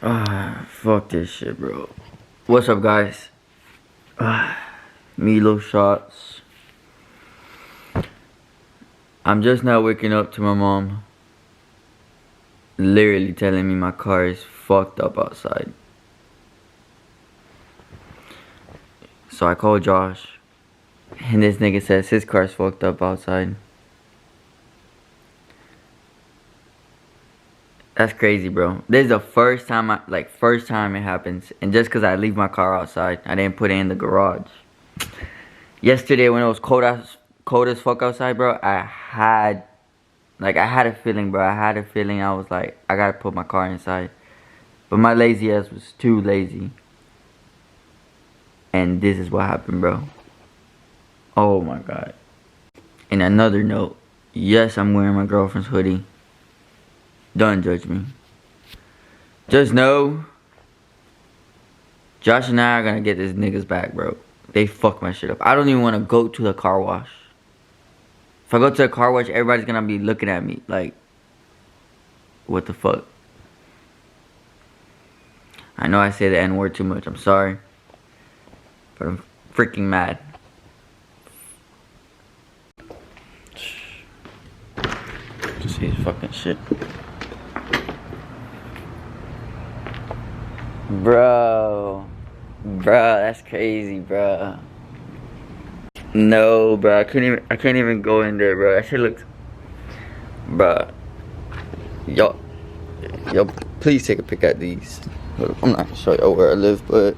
Fuck this shit, bro. What's up, guys? Milo shots. I'm just now waking up to my mom literally telling me my car is fucked up outside. So I called Josh, and this nigga says his car's fucked up outside. That's crazy, bro. This is the first time it happens. And just cause I leave my car outside, I didn't put it in the garage. Yesterday when it was cold as fuck outside, bro, I had a feeling, bro. I was like, I gotta put my car inside. But my lazy ass was too lazy. And this is what happened, bro. Oh my god. And another note, yes, I'm wearing my girlfriend's hoodie. Don't judge me. Just know, Josh and I are gonna get this niggas back, bro. They fucked my shit up. I don't even want to go to the car wash. If I go to the car wash, everybody's gonna be looking at me like, what the fuck? I know I say the N-word too much. I'm sorry. But I'm freaking mad. Just his fucking shit. Bro, that's crazy, bro. No, bro, I couldn't even go in there, bro. That shit looks, bro. Y'all, please take a pic at these. I'm not gonna show y'all where I live, but,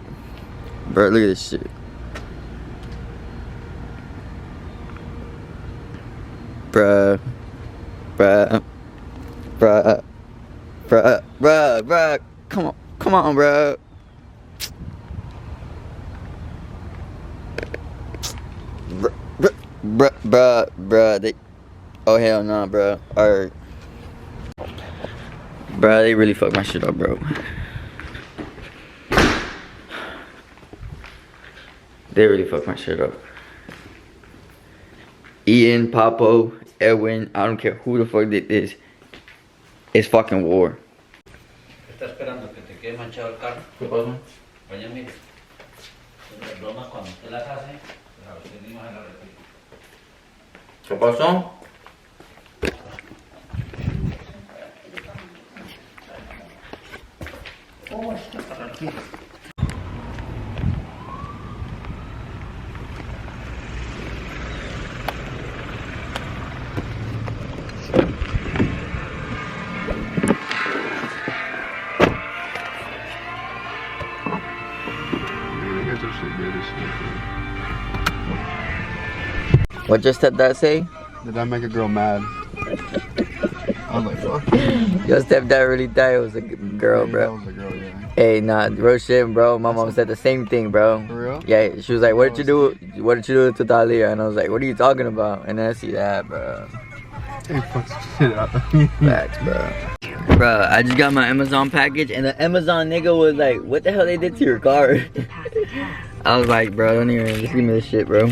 bro, look at this shit. Bruh, come on, bro. Bruh, they, oh hell no, bro. Alright. Bruh, they really fucked my shit up, bro. They really fucked my shit up. Ian, Papo, Edwin, I don't care who the fuck did this. It's fucking war. Está esperando que te quede manchado el carro. ¿Qué pasó? Vaya, mire. Las bromas cuando usted las hace, las venimos a la repita. ¿Qué pasó? ¿Cómo está? Tranquilo. What your stepdad say? Did that make a girl mad? I was like, fuck. Your stepdad really thought it was a girl, Yeah, bro. that was a girl, yeah. Hey, nah, real shit, bro. My mom said the same thing, bro. For real? Yeah, she was like, what did you do? What did you do to Talia? And I was like, what are you talking about? And then I see that, bro. Hey, fuck some shit up. Facts, bro. Bro, I just got my Amazon package, and the Amazon nigga was like, what the hell they did to your car? I was like, bro, don't even, just give me this shit, bro.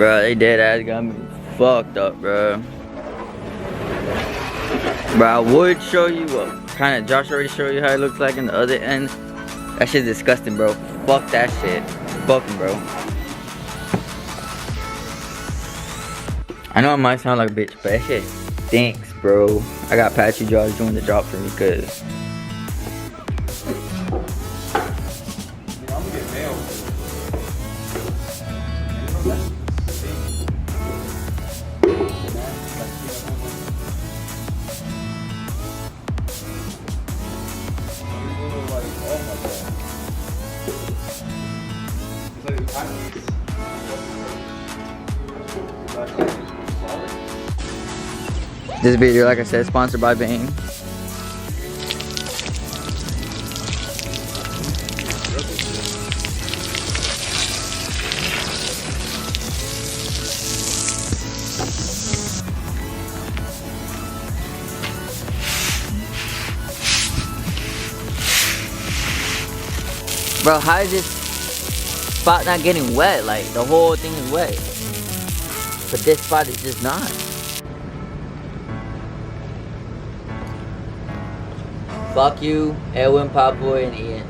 Bro, they dead ass got me fucked up, bro. Bro, I would show you what kind of Josh already showed you how it looks like in the other end. That shit's disgusting, bro. Fuck that shit. Fucking, bro. I know I might sound like a bitch, but that shit stinks, bro. I got Patchy Jaws doing the job for me, cause this video, like I said, sponsored by Bang. Bro, how is this spot not getting wet? Like, the whole thing is wet. But this spot is just not. Fuck you, Edwin, Popboy, and Ian.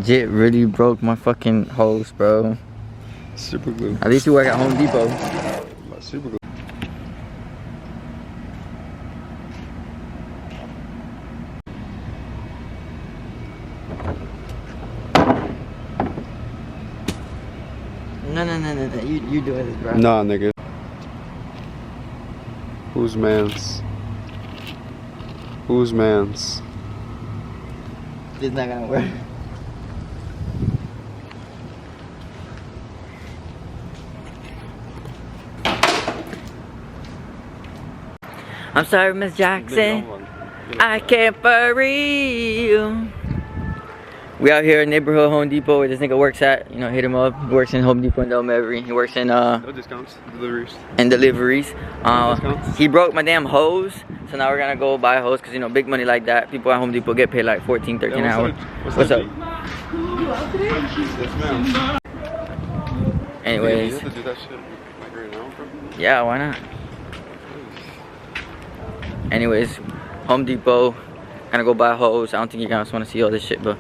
Jit really broke my fucking hose, bro. Super glue. At least you work at Home Depot. Super glue. No. You doing this, bro. Nah, nigga. Whose man's? Whose man's? It's not gonna work. I'm sorry, Miss Jackson. I can't for real. We out here in neighborhood Home Depot where this nigga works at. You know, hit him up. He works in Home Depot in Delmevry. He works in No discounts. Deliveries. deliveries. Discounts? He broke my damn hose. So now we're gonna go buy a hose because, you know, big money like that. People at Home Depot get paid like 14, 13 an hour. What's up? Yes, ma'am. Anyways. You have to do that shit like right now, bro? Yeah, why not? Anyways, Home Depot. Gonna go buy a hose. I don't think you guys want to see all this shit, but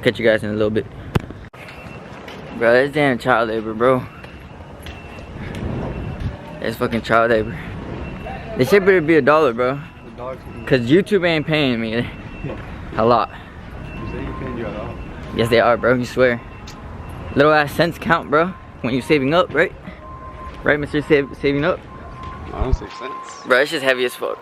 catch you guys in a little bit. Bro, that's damn child labor, bro. That's fucking child labor. This shit better be $1, bro. Cause YouTube ain't paying me a lot. They ain't paying you at all. Yes, they are, bro. You swear. Little ass cents count, bro. When you saving up, right? Right, Mr. Saving up? I don't say sense. Bro, it's just heavy as fuck.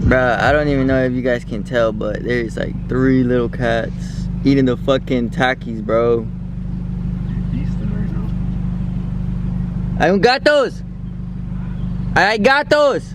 Bro, I don't even know if you guys can tell, but there's like 3 little cats eating the fucking Takis, bro. I don't got those. I got those.